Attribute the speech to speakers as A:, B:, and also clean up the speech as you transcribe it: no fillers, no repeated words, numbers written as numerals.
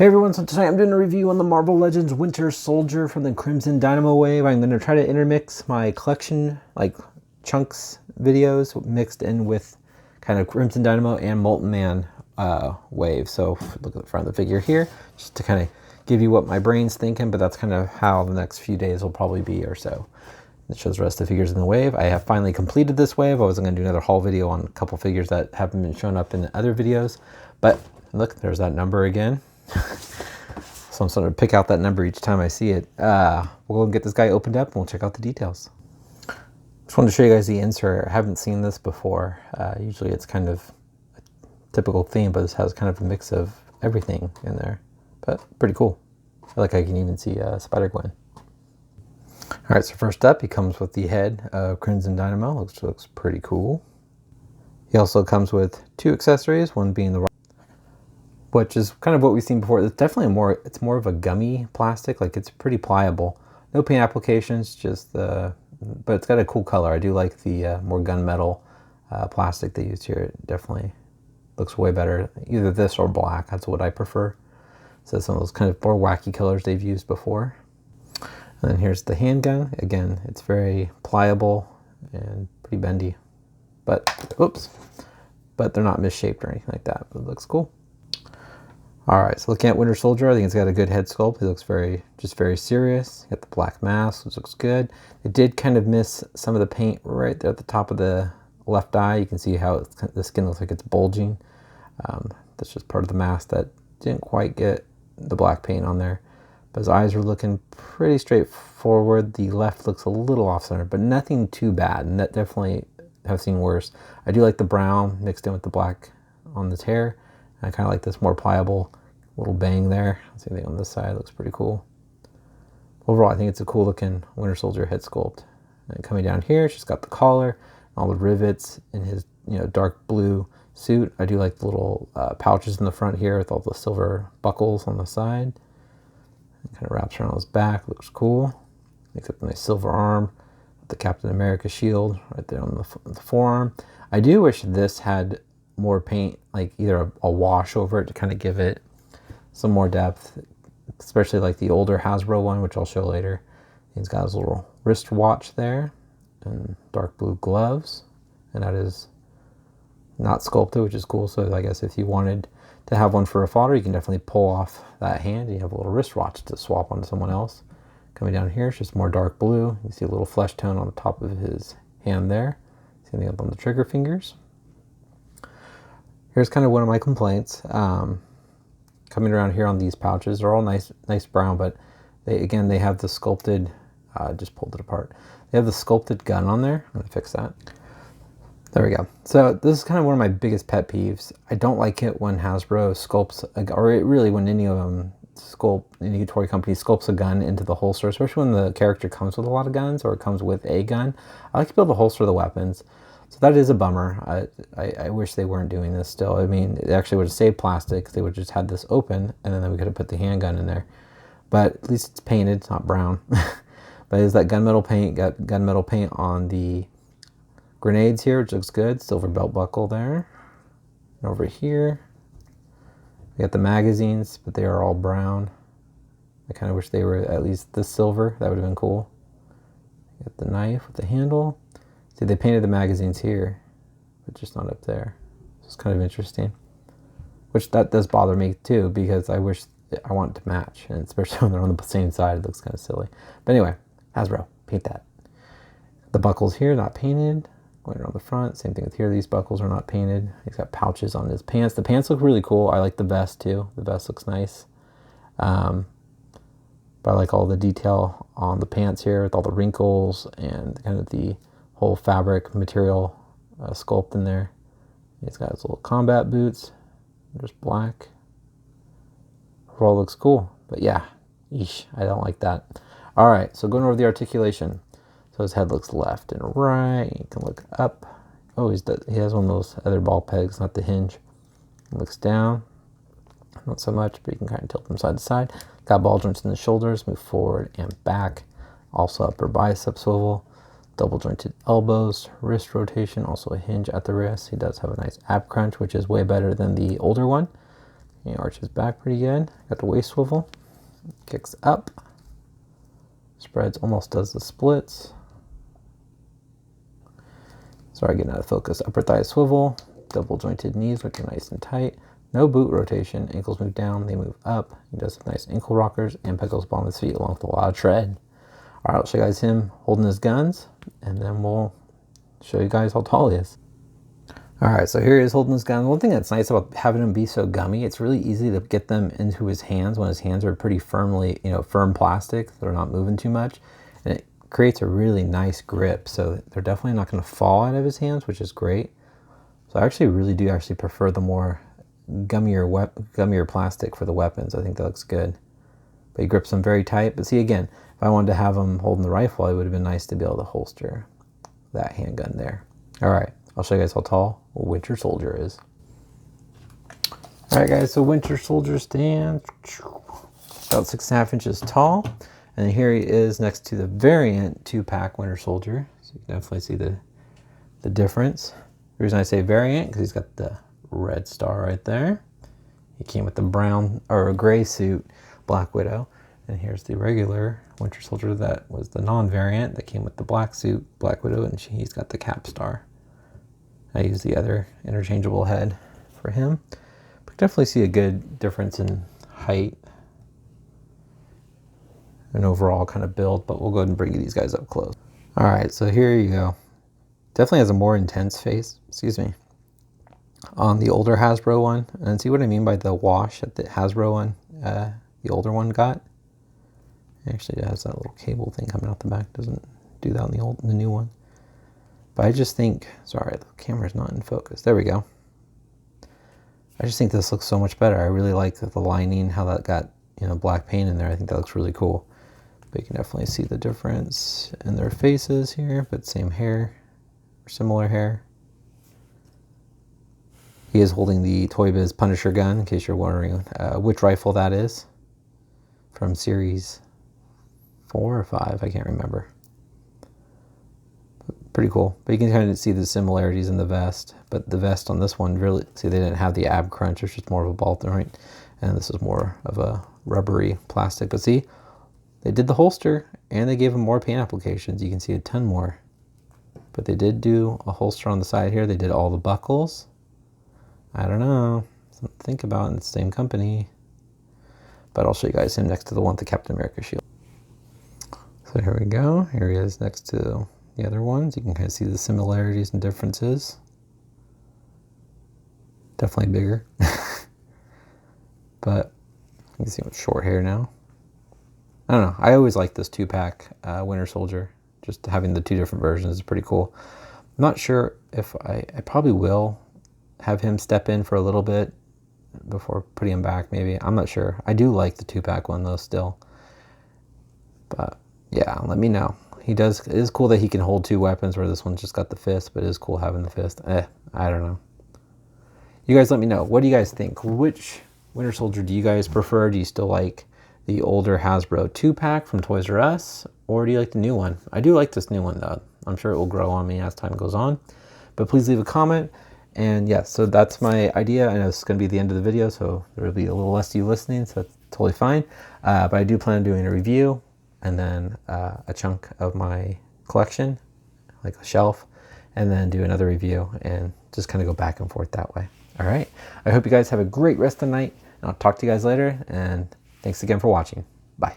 A: Hey everyone, so tonight I'm doing a review on the Marvel Legends Winter Soldier from the Crimson Dynamo wave. I'm going to try to intermix my collection, like chunks videos, mixed in with kind of Crimson Dynamo and Molten Man wave. So look at the front of the figure here, just to kind of give you what my brain's thinking, but that's kind of how the next few days will probably be or so. It shows the rest of the figures in the wave. I have finally completed this wave. I wasn't going to do another haul video on a couple figures that haven't been shown up in the other videos, but look, there's that number again. So I'm starting to pick out that number each time I see it. We'll go and get this guy opened up and we'll check out the details. Just wanted to show you guys the insert. I haven't seen this before. Usually it's kind of a typical theme, but this has kind of a mix of everything in there. But pretty cool. I like how you can even see Spider-Gwen. Alright, so first up, he comes with the head of Crimson Dynamo, which looks pretty cool. He also comes with two accessories, one being the which is kind of what we've seen before. It's definitely it's more of a gummy plastic, like it's pretty pliable. No paint applications, just but it's got a cool color. I do like the more gunmetal plastic they used here. It definitely looks way better. Either this or black, that's what I prefer. So some of those kind of more wacky colors they've used before. And then here's the handgun. Again, it's very pliable and pretty bendy. But, oops, but they're not misshaped or anything like that, but it looks cool. Alright, so looking at Winter Soldier, I think it's got a good head sculpt. He looks very serious. Got the black mask, which looks good. It did kind of miss some of the paint right there at the top of the left eye. You can see how the skin looks like it's bulging. That's just part of the mask that didn't quite get the black paint on there. But his eyes are looking pretty straightforward. The left looks a little off-center, but nothing too bad. And that definitely have seen worse. I do like the brown mixed in with the black on the hair. I kind of like this more pliable little bang there. Same thing on this side, looks pretty cool. Overall, I think it's a cool looking Winter Soldier head sculpt. And coming down here, she's got the collar, all the rivets in his dark blue suit. I do like the little pouches in the front here with all the silver buckles on the side. It kind of wraps around his back, looks cool. Makes up a nice silver arm with the Captain America shield right there on the forearm. I do wish this had more paint, like either a wash over it to kind of give it some more depth, especially like the older Hasbro one, which I'll show later. He's got his little wrist watch there and dark blue gloves, and that is not sculpted, which is cool. So I guess if you wanted to have one for a fodder, you can definitely pull off that hand and you have a little wristwatch to swap onto someone else. Coming down here, it's just more dark blue. You see a little flesh tone on the top of his hand there. Same thing up on the trigger fingers. Here's kind of one of my complaints. Coming around here on these pouches, they're all nice brown, but they have the sculpted, just pulled it apart. They have the sculpted gun on there. I'm gonna fix that. There we go. So this is kind of one of my biggest pet peeves. I don't like it when Hasbro sculpts, or really when any of them any toy company sculpts a gun into the holster, especially when the character comes with a lot of guns or it comes with a gun. I like to be able to holster the weapons. So that is a bummer. I wish they weren't doing this still. I mean, it actually would have saved plastic. They would have just had this open, and then we could have put the handgun in there. But at least it's painted, it's not brown. But it's that gunmetal paint, got gunmetal paint on the grenades here, which looks good. Silver belt buckle there. And over here, we got the magazines, but they are all brown. I kind of wish they were at least this silver. That would have been cool. Got the knife with the handle. See, they painted the magazines here, but just not up there. It's kind of interesting. Which that does bother me too, because I want it to match, and especially when they're on the same side, it looks kind of silly. But anyway, Hasbro, paint that. The buckles here, not painted. Going around the front, same thing with here. These buckles are not painted. He's got pouches on his pants. The pants look really cool. I like the vest too. The vest looks nice. But I like all the detail on the pants here with all the wrinkles and kind of the whole fabric material sculpt in there. He's got his little combat boots, just black. Overall looks cool, but yeah, eesh, I don't like that. All right, so going over the articulation. So his head looks left and right. You can look up. Oh, he has one of those other ball pegs, not the hinge. He looks down, not so much, but you can kind of tilt them side to side. Got ball joints in the shoulders, move forward and back. Also upper bicep swivel. Double jointed elbows, wrist rotation, also a hinge at the wrist. He does have a nice ab crunch, which is way better than the older one. He arches back pretty good. Got the waist swivel. Kicks up. Spreads, almost does the splits. Sorry, getting out of focus. Upper thigh swivel. Double jointed knees looking nice and tight. No boot rotation. Ankles move down, they move up. He does some nice ankle rockers and peggles bottom of his feet along with a lot of tread. All right, I'll show you guys him holding his guns, and then we'll show you guys how tall he is. All right, so here he is holding his gun. One thing that's nice about having him be so gummy, it's really easy to get them into his hands when his hands are pretty firmly, firm plastic. They're not moving too much. And it creates a really nice grip. So they're definitely not gonna fall out of his hands, which is great. So I actually really do prefer the more gummier plastic for the weapons. I think that looks good. But he grips them very tight. But see, again, if I wanted to have him holding the rifle, it would have been nice to be able to holster that handgun there. All right. I'll show you guys how tall Winter Soldier is. All right, guys, so Winter Soldier stands about 6.5 inches tall. And here he is next to the variant 2-pack Winter Soldier. So you can definitely see the difference. The reason I say variant, because he's got the red star right there. He came with the brown or gray suit, Black Widow. And here's the regular Winter Soldier that was the non-variant that came with the black suit, Black Widow, and he's got the cap star. I use the other interchangeable head for him. But definitely see a good difference in height and overall kind of build, but we'll go ahead and bring these guys up close. All right, so here you go. Definitely has a more intense face, on the older Hasbro one. And see what I mean by the wash that the Hasbro one, the older one got? Actually, it has that little cable thing coming out the back. Doesn't do that on the new one. But I just think, sorry, the camera's not in focus. There we go. I just think this looks so much better. I really like the lining, how that got, black paint in there. I think that looks really cool. But you can definitely see the difference in their faces here, but same hair, similar hair. He is holding the Toy Biz Punisher gun, in case you're wondering which rifle that is. From series 4 or 5, I can't remember. Pretty cool. But you can kind of see the similarities in the vest. But the vest on this one, really, see, they didn't have the ab crunch. It's just more of a ball joint. And this is more of a rubbery plastic. But see, they did the holster and they gave him more paint applications. You can see a ton more. But they did do a holster on the side here. They did all the buckles. I don't know. Something to think about in the same company. But I'll show you guys him next to the one with the Captain America shield. So here we go. Here he is next to the other ones. You can kind of see the similarities and differences. Definitely bigger. But you can see with short hair now. I don't know. I always like this 2-pack Winter Soldier. Just having the 2 different versions is pretty cool. I'm not sure if I probably will have him step in for a little bit before putting him back, maybe. I'm not sure. I do like the 2-pack one though still. But yeah, let me know. It is cool that he can hold 2 weapons where this one's just got the fist, but it is cool having the fist. I don't know. You guys let me know. What do you guys think? Which Winter Soldier do you guys prefer? Do you still like the older Hasbro 2-pack from Toys R Us? Or do you like the new one? I do like this new one though. I'm sure it will grow on me as time goes on. But please leave a comment. And yeah, so that's my idea. I know it's going to be the end of the video, so there will be a little less of you listening, so that's totally fine. But I do plan on doing a review and then a chunk of my collection, like a shelf, and then do another review and just kind of go back and forth that way. All right. I hope you guys have a great rest of the night, and I'll talk to you guys later. And thanks again for watching. Bye.